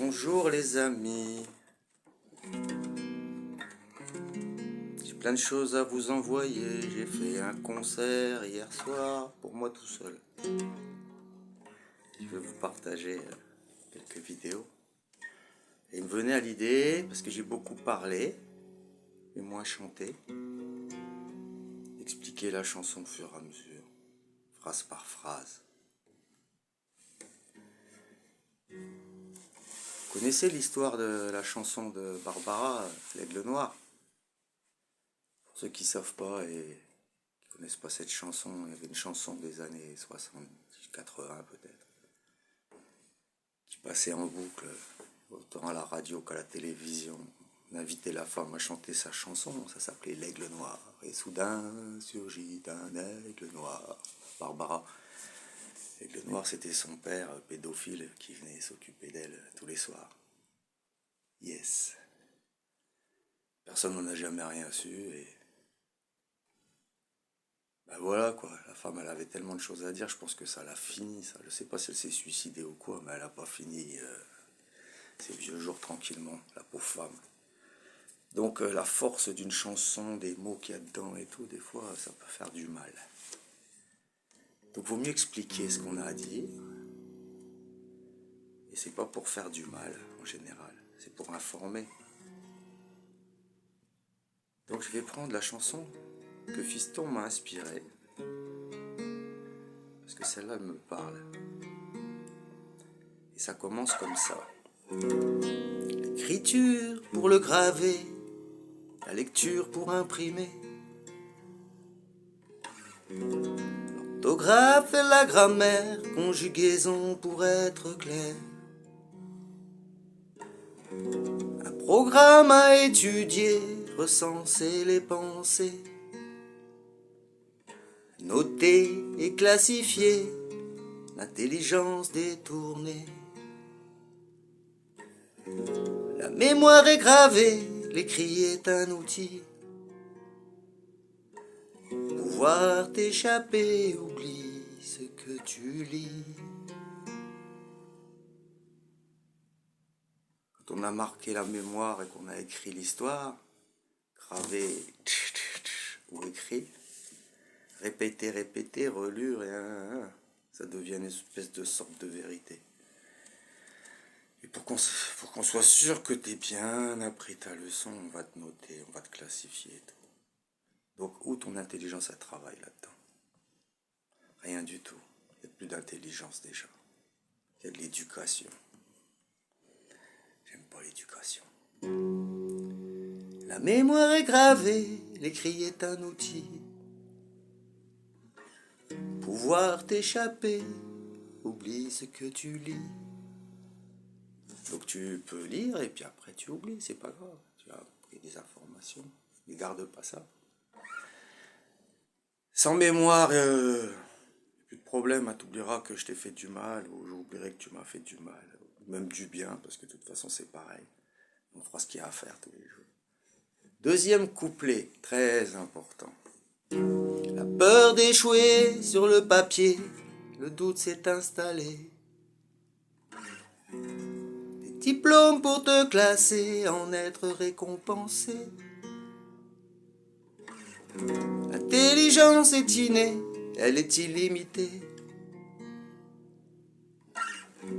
Bonjour les amis, j'ai plein de choses à vous envoyer. J'ai fait un concert hier soir pour moi tout seul. Je vais vous partager quelques vidéos. Et il me venait à l'idée, parce que j'ai beaucoup parlé et moins chanté, d'expliquer la chanson au fur et à mesure, phrase par phrase. Vous connaissez l'histoire de la chanson de Barbara, l'Aigle Noir? Pour ceux qui ne savent pas et qui ne connaissent pas cette chanson, il y avait une chanson des années 70, 80 peut-être, qui passait en boucle, autant à la radio qu'à la télévision. On invitait la femme à chanter sa chanson, ça s'appelait l'Aigle Noir. Et soudain surgit un aigle noir. Barbara. L'Aigle Noir, c'était son père pédophile qui venait s'occuper d'elle tous les soirs. Yes. Personne n'en a jamais rien su et... Ben voilà quoi, la femme elle avait tellement de choses à dire, je pense que ça l'a fini, ça. Je sais pas si elle s'est suicidée ou quoi, mais elle a pas fini ses vieux jours tranquillement, la pauvre femme. Donc la force d'une chanson, des mots qu'il y a dedans et tout, des fois ça peut faire du mal. Donc vaut mieux expliquer ce qu'on a à dire. Et c'est pas pour faire du mal en général, c'est pour informer. Donc je vais prendre la chanson que Fiston m'a inspirée. Parce que celle-là elle me parle. Et ça commence comme ça. L'écriture pour le graver, la lecture pour imprimer, l'orthographe et la grammaire, conjugaison pour être clair. Un programme à étudier, recenser les pensées, noter et classifier, l'intelligence détournée. La mémoire est gravée, l'écrit est un outil. Pouvoir t'échapper, oublie ce que tu lis. Quand on a marqué la mémoire et qu'on a écrit l'histoire, gravé ou écrit, répéter, relure et ça devient une espèce de sorte de vérité. Et pour qu'on soit sûr que t'es bien appris ta leçon, on va te noter, on va te classifier et tout. Donc où ton intelligence elle travaille là-dedans? Rien du tout. Il n'y a plus d'intelligence déjà. Il y a de l'éducation. J'aime pas l'éducation. La mémoire est gravée, l'écrit est un outil. Pouvoir t'échapper, oublie ce que tu lis. Donc tu peux lire et puis après tu oublies, c'est pas grave. Tu as pris des informations, ne garde pas ça. Sans mémoire, plus de problème, t'oublieras que je t'ai fait du mal ou j'oublierai que tu m'as fait du mal. Ou même du bien, parce que de toute façon c'est pareil. On fera ce qu'il y a à faire tous les jours. Deuxième couplet, très important. La peur d'échouer sur le papier, le doute s'est installé. Des diplômes pour te classer, en être récompensé. L'intelligence est innée, elle est illimitée.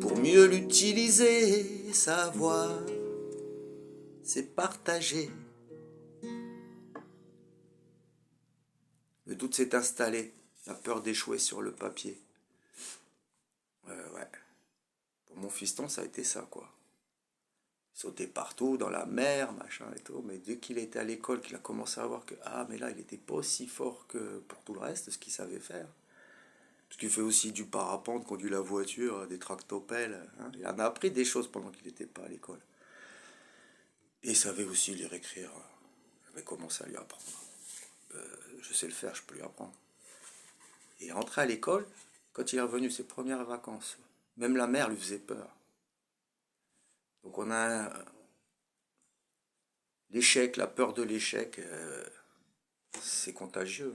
Pour mieux l'utiliser, savoir, c'est partager. Le doute s'est installé, la peur d'échouer sur le papier. Ouais. Pour mon fiston, ça a été ça, quoi. Il sautait partout, dans la mer, machin et tout, mais dès qu'il était à l'école, qu'il a commencé à voir que, mais là, il n'était pas aussi fort que pour tout le reste, ce qu'il savait faire. Parce qu'il fait aussi du parapente, conduit la voiture, des tractopelles. Il en a appris des choses pendant qu'il n'était pas à l'école. Et il savait aussi lire, écrire. J'avais commencé à lui apprendre. Je sais le faire, je peux lui apprendre. Il est rentré à l'école, quand il est revenu ses premières vacances, même la mère lui faisait peur. Donc on a l'échec, la peur de l'échec, c'est contagieux.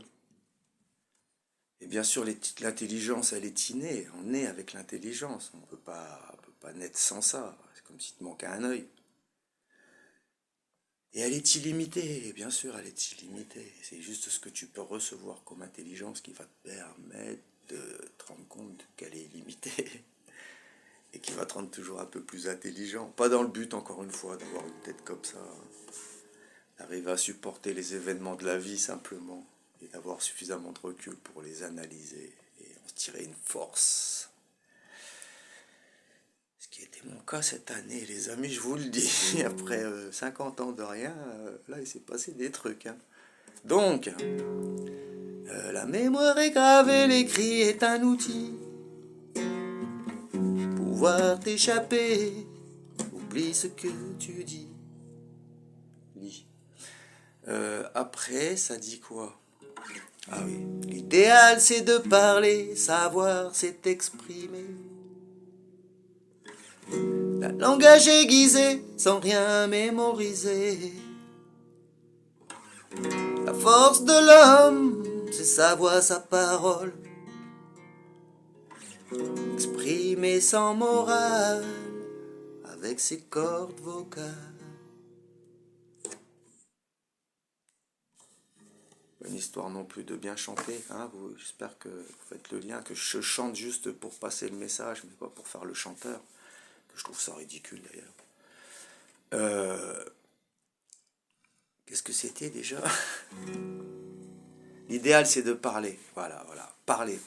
Et bien sûr, l'intelligence, elle est innée. On est avec l'intelligence. On peut pas pas naître sans ça. C'est comme si te manquait un œil. Et elle est illimitée, bien sûr, elle est illimitée. C'est juste ce que tu peux recevoir comme intelligence qui va te permettre de te rendre compte qu'elle est illimitée. Et qui va te rendre toujours un peu plus intelligent. Pas dans le but, encore une fois, d'avoir une tête comme ça. D'arriver à supporter les événements de la vie simplement. Et d'avoir suffisamment de recul pour les analyser. Et en tirer une force. Ce qui était mon cas cette année, les amis, je vous le dis. Après 50 ans de rien, là, il s'est passé des trucs. Hein. Donc, la mémoire est gravée, l'écrit est un outil. Pouvoir t'échapper, oublie ce que tu dis. Lis. Après, ça dit quoi? Ah oui. L'idéal, c'est de parler, savoir, c'est exprimer. La langage aiguisé, sans rien mémoriser. La force de l'homme, c'est sa voix, sa parole. Exprimer sans morale, avec ses cordes vocales. Une histoire non plus de bien chanter, hein, j'espère que vous faites le lien, que je chante juste pour passer le message, mais pas pour faire le chanteur, que je trouve ça ridicule d'ailleurs. Qu'est-ce que c'était déjà? L'idéal c'est de parler, voilà, parlez,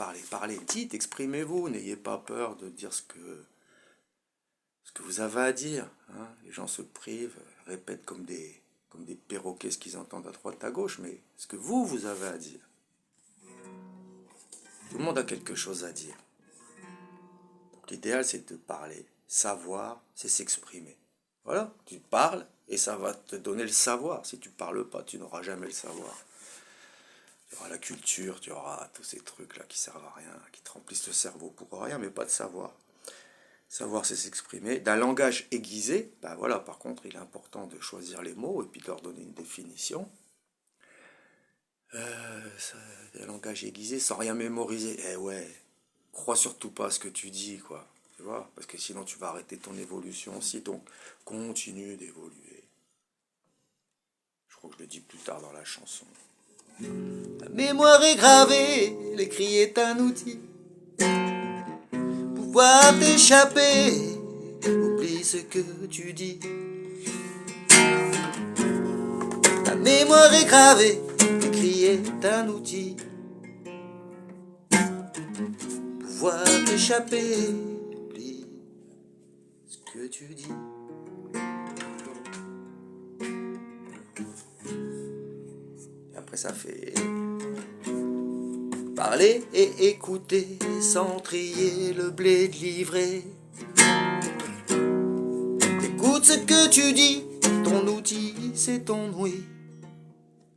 dites, exprimez-vous, n'ayez pas peur de dire ce que vous avez à dire, hein. Les gens se privent, répètent comme des perroquets ce qu'ils entendent à droite à gauche, mais ce que vous avez à dire. Tout le monde a quelque chose à dire. Donc l'idéal c'est de parler, savoir, c'est s'exprimer. Voilà, tu parles et ça va te donner le savoir. Si tu parles pas, tu n'auras jamais le savoir. Tu auras la culture, tu auras tous ces trucs-là qui servent à rien, qui te remplissent le cerveau pour rien, mais pas de savoir. Savoir, c'est s'exprimer. D'un langage aiguisé, ben voilà, par contre, il est important de choisir les mots et puis de leur donner une définition. Un langage aiguisé sans rien mémoriser. Eh ouais, crois surtout pas à ce que tu dis, quoi. Tu vois, parce que sinon tu vas arrêter ton évolution aussi, donc continue d'évoluer. Je crois que je le dis plus tard dans la chanson. La mémoire est gravée, l'écrit est un outil. Pouvoir t'échapper, oublie ce que tu dis. La mémoire est gravée, l'écrit est un outil. Pouvoir t'échapper, oublie ce que tu dis. Et après ça fait parler et écouter sans trier le blé de livrer. Écoute ce que tu dis, ton outil c'est ton ouïe.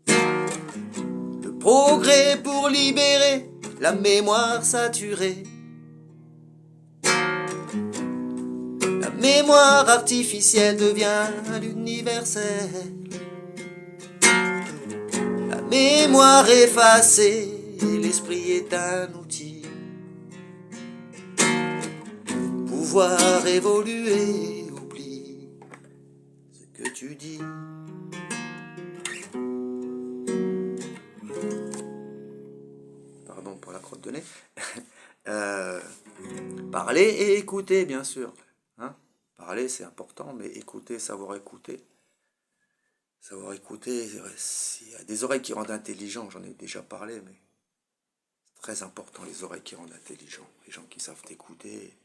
Le progrès pour libérer la mémoire saturée. La mémoire artificielle devient l'universel. La mémoire effacée, l'esprit est un outil. Pouvoir évoluer, oublie ce que tu dis. Pardon pour la crotte de nez. Parler et écouter, bien sûr. Hein, parler, c'est important, mais écouter, savoir écouter. Savoir écouter, il y a des oreilles qui rendent intelligent, j'en ai déjà parlé, mais c'est très important, les oreilles qui rendent intelligent. Les gens qui savent écouter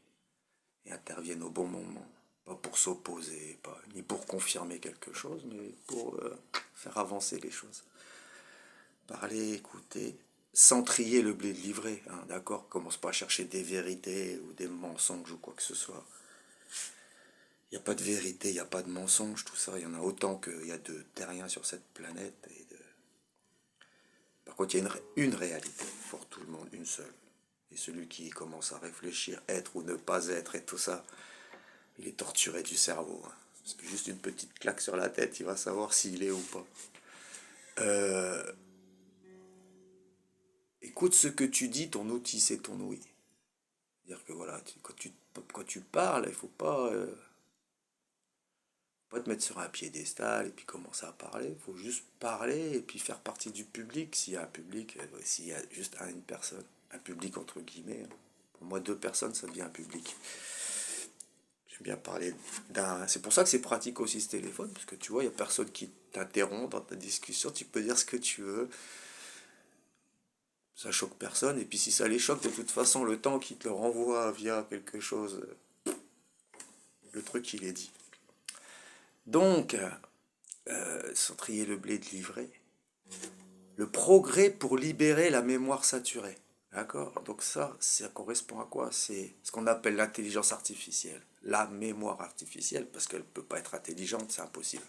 et interviennent au bon moment. Pas pour s'opposer, ni pour confirmer quelque chose, mais pour faire avancer les choses. Parler, écouter, sans trier le blé de livret, hein, d'accord? Commence pas à chercher des vérités ou des mensonges ou quoi que ce soit. Il n'y a pas de vérité, il n'y a pas de mensonge, tout ça. Il y en a autant qu'il y a de terriens sur cette planète. Par contre, il y a une réalité pour tout le monde, une seule. Et celui qui commence à réfléchir, être ou ne pas être et tout ça, il est torturé du cerveau. Hein. Parce que juste une petite claque sur la tête, il va savoir s'il est ou pas. Écoute ce que tu dis, ton outil c'est ton ouïe. C'est-à-dire que voilà, quand tu parles, il faut pas te mettre sur un piédestal et puis commencer à parler. Il faut juste parler et puis faire partie du public. S'il y a un public, s'il y a juste une personne, un public entre guillemets. Pour moi, deux personnes, ça devient un public. J'aime bien parler d'un... C'est pour ça que c'est pratique aussi ce téléphone, parce que tu vois, il n'y a personne qui t'interrompt dans ta discussion. Tu peux dire ce que tu veux. Ça choque personne. Et puis si ça les choque, de toute façon, le temps qui te le renvoie via quelque chose, le truc, il est dit. Donc, sans trier le blé de livret, le progrès pour libérer la mémoire saturée. D'accord? Donc ça correspond à quoi? C'est ce qu'on appelle l'intelligence artificielle. La mémoire artificielle, parce qu'elle ne peut pas être intelligente, c'est impossible.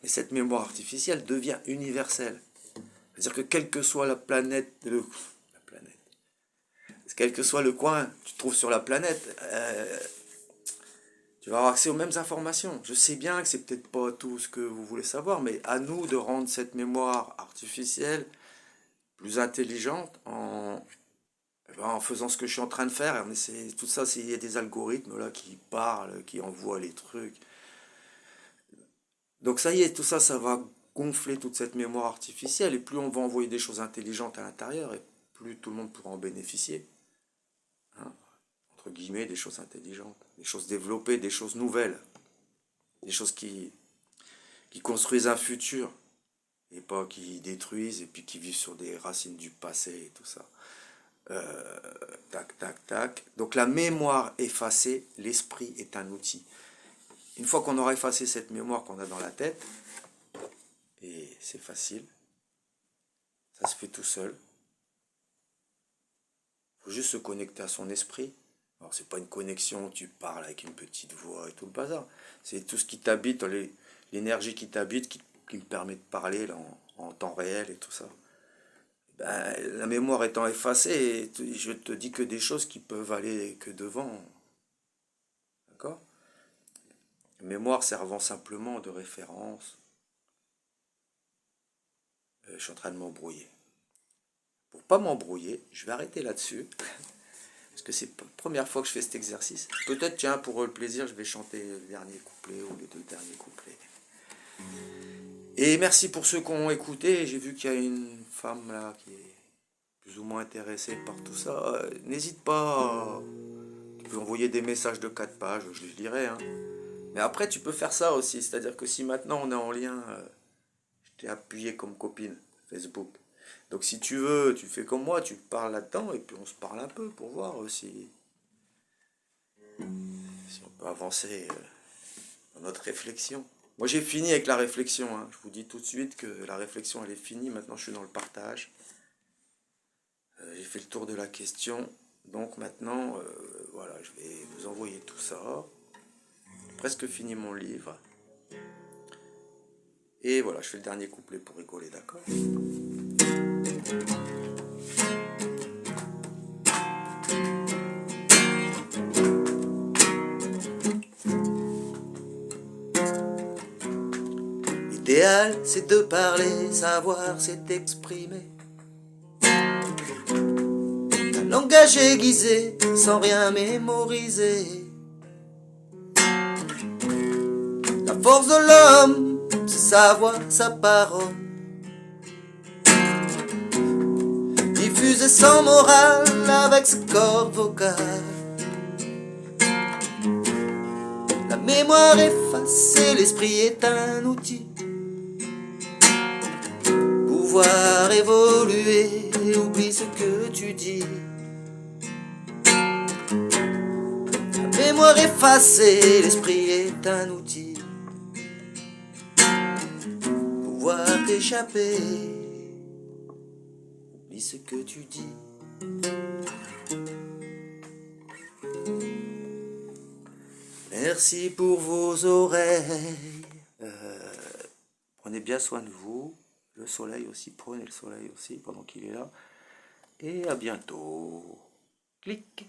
Mais cette mémoire artificielle devient universelle. C'est-à-dire que quelle que soit la planète, quel que soit le coin que tu trouves sur la planète, tu vas avoir accès aux mêmes informations. Je sais bien que c'est peut-être pas tout ce que vous voulez savoir, mais à nous de rendre cette mémoire artificielle plus intelligente en faisant ce que je suis en train de faire. Tout ça, il y a des algorithmes là qui parlent, qui envoient les trucs. Donc ça y est, tout ça, ça va gonfler toute cette mémoire artificielle, et plus on va envoyer des choses intelligentes à l'intérieur, et plus tout le monde pourra en bénéficier. Hein, entre guillemets, des choses intelligentes, des choses développées, des choses nouvelles, des choses qui construisent un futur, et pas qui détruisent et puis qui vivent sur des racines du passé et tout ça. Tac, tac, tac. Donc la mémoire effacée, l'esprit est un outil. Une fois qu'on aura effacé cette mémoire qu'on a dans la tête, et c'est facile, ça se fait tout seul. Il faut juste se connecter à son esprit. Alors c'est pas une connexion où tu parles avec une petite voix et tout le bazar. C'est tout ce qui t'habite, l'énergie qui t'habite, qui me permet de parler là, en temps réel et tout ça. Ben, la mémoire étant effacée, je te dis que des choses qui peuvent aller que devant. D'accord? La mémoire servant simplement de référence. Je suis en train de m'embrouiller. Pour pas m'embrouiller, je vais arrêter là-dessus. Parce que c'est la première fois que je fais cet exercice. Peut-être, tiens, pour le plaisir, je vais chanter le dernier couplet ou les deux derniers couplets. Et merci pour ceux qui ont écouté. J'ai vu qu'il y a une femme là qui est plus ou moins intéressée par tout ça. N'hésite pas. Tu peux envoyer des messages de 4 pages, je les lirai. Hein. Mais après, tu peux faire ça aussi. C'est-à-dire que si maintenant on est en lien, je t'ai appuyé comme copine Facebook. Donc si tu veux, tu fais comme moi, tu parles là-dedans et puis on se parle un peu pour voir si on peut avancer dans notre réflexion. Moi j'ai fini avec la réflexion, hein. Je vous dis tout de suite que la réflexion elle est finie, maintenant je suis dans le partage. J'ai fait le tour de la question, donc maintenant voilà, je vais vous envoyer tout ça. J'ai presque fini mon livre. Et voilà, je fais le dernier couplet pour rigoler, d'accord? L'idéal, c'est de parler, savoir, c'est exprimer. Un langage aiguisé, sans rien mémoriser. La force de l'homme, c'est savoir sa parole. Diffuser sans morale avec ce corps vocal. La mémoire effacée, l'esprit est un outil. Pouvoir évoluer, oublie ce que tu dis. La mémoire effacée, l'esprit est un outil. Pouvoir t'échapper, oublie ce que tu dis. Merci pour vos oreilles. Prenez bien soin de vous. Le soleil aussi, prenez le soleil aussi pendant qu'il est là. Et à bientôt. Clic.